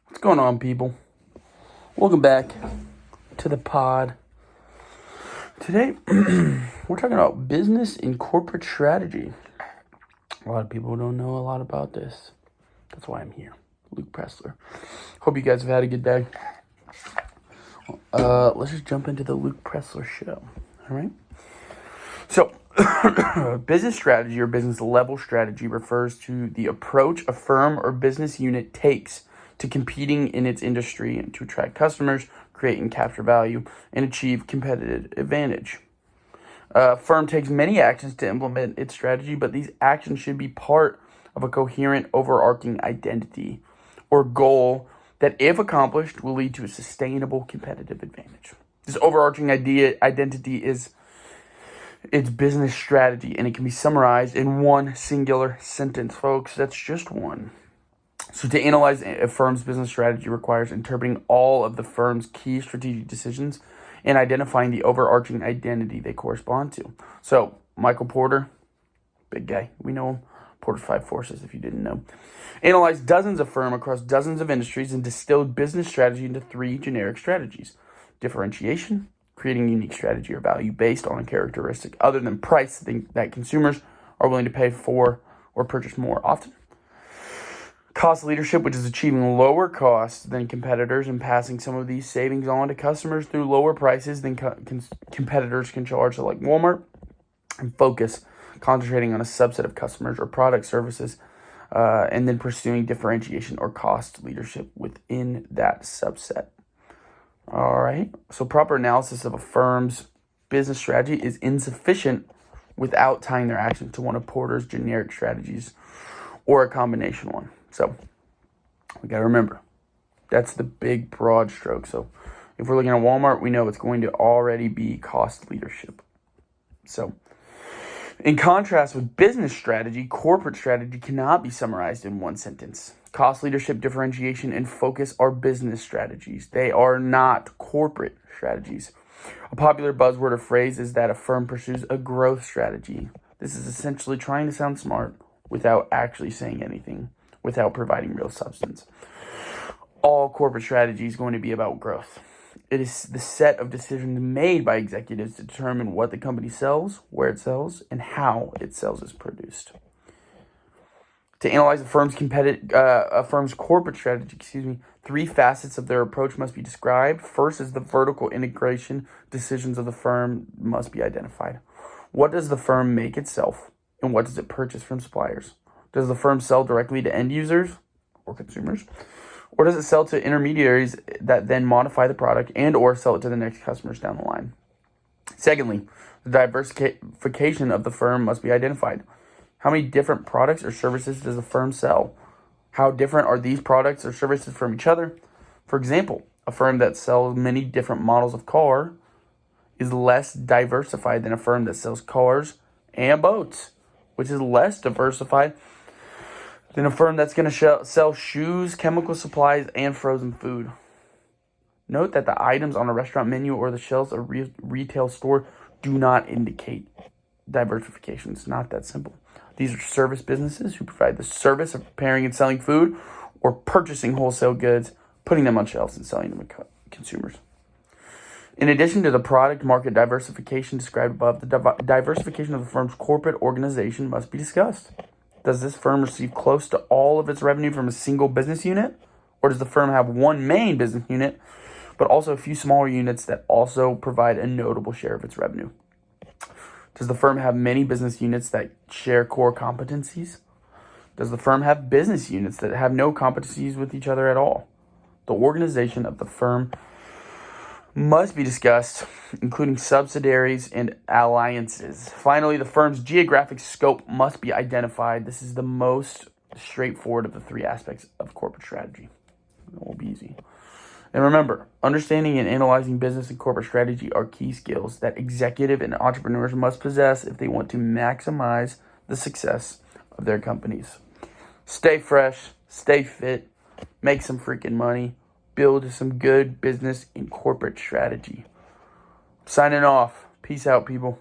What's going on, people? Welcome back to the pod. Today, we're talking about business and corporate strategy. A lot of people don't know a lot about this. That's why I'm here. Luke Pressler. Hope you guys have had a good day. Let's just jump into the Luke Pressler show. All right? So, business strategy or business level strategy refers to the approach a firm or business unit takes to competing in its industry and to attract customers, create and capture value, and achieve competitive advantage. A firm takes many actions to implement its strategy, but these actions should be part of a coherent, overarching identity or goal that, if accomplished, will lead to a sustainable competitive advantage. This overarching identity is its business strategy, and it can be summarized in one singular sentence, folks. That's just one. So to analyze a firm's business strategy requires interpreting all of the firm's key strategic decisions and identifying the overarching identity they correspond to. So Michael Porter, big guy, we know him, Porter's Five Forces if you didn't know, analyzed dozens of firms across dozens of industries and distilled business strategy into three generic strategies: differentiation, creating unique strategy or value based on a characteristic other than price that consumers are willing to pay for or purchase more often; cost leadership, which is achieving lower costs than competitors and passing some of these savings on to customers through lower prices than competitors can charge, so like Walmart; and focus, concentrating on a subset of customers or product services, and then pursuing differentiation or cost leadership within that subset. All right, so proper analysis of a firm's business strategy is insufficient without tying their actions to one of Porter's generic strategies or a combination one. So we got to remember, that's the big broad stroke. So if we're looking at Walmart, we know it's going to already be cost leadership. So in contrast with business strategy, corporate strategy cannot be summarized in one sentence. Cost leadership, differentiation, and focus are business strategies. They are not corporate strategies. A popular buzzword or phrase is that a firm pursues a growth strategy. This is essentially trying to sound smart without actually saying anything, without providing real substance. All corporate strategy is going to be about growth. It is the set of decisions made by executives to determine what the company sells, where it sells, and how it sells is produced. To analyze a firm's corporate strategy, three facets of their approach must be described. First is the vertical integration. Decisions of the firm must be identified. What does the firm make itself, and what does it purchase from suppliers? Does the firm sell directly to end users or consumers? Or does it sell to intermediaries that then modify the product and or sell it to the next customers down the line? Secondly, the diversification of the firm must be identified. How many different products or services does the firm sell? How different are these products or services from each other? For example, a firm that sells many different models of car is less diversified than a firm that sells cars and boats, which is less diversified than a firm that's going to sell shoes, chemical supplies, and frozen food. Note that the items on a restaurant menu or the shelves of a retail store do not indicate diversification. It's not that simple. These are service businesses who provide the service of preparing and selling food or purchasing wholesale goods, putting them on shelves, and selling them to consumers. In addition to the product market diversification described above, the diversification of the firm's corporate organization must be discussed. Does this firm receive close to all of its revenue from a single business unit? Or does the firm have one main business unit, but also a few smaller units that also provide a notable share of its revenue? Does the firm have many business units that share core competencies? Does the firm have business units that have no competencies with each other at all? The organization of the firm must be discussed, including subsidiaries and alliances. Finally, the firm's geographic scope must be identified. This is the most straightforward of the three aspects of corporate strategy. It won't be easy. And remember, understanding and analyzing business and corporate strategy are key skills that executive and entrepreneurs must possess if they want to maximize the success of their companies. Stay fresh, stay fit, make some freaking money, build some good business and corporate strategy. Signing off. Peace out, people.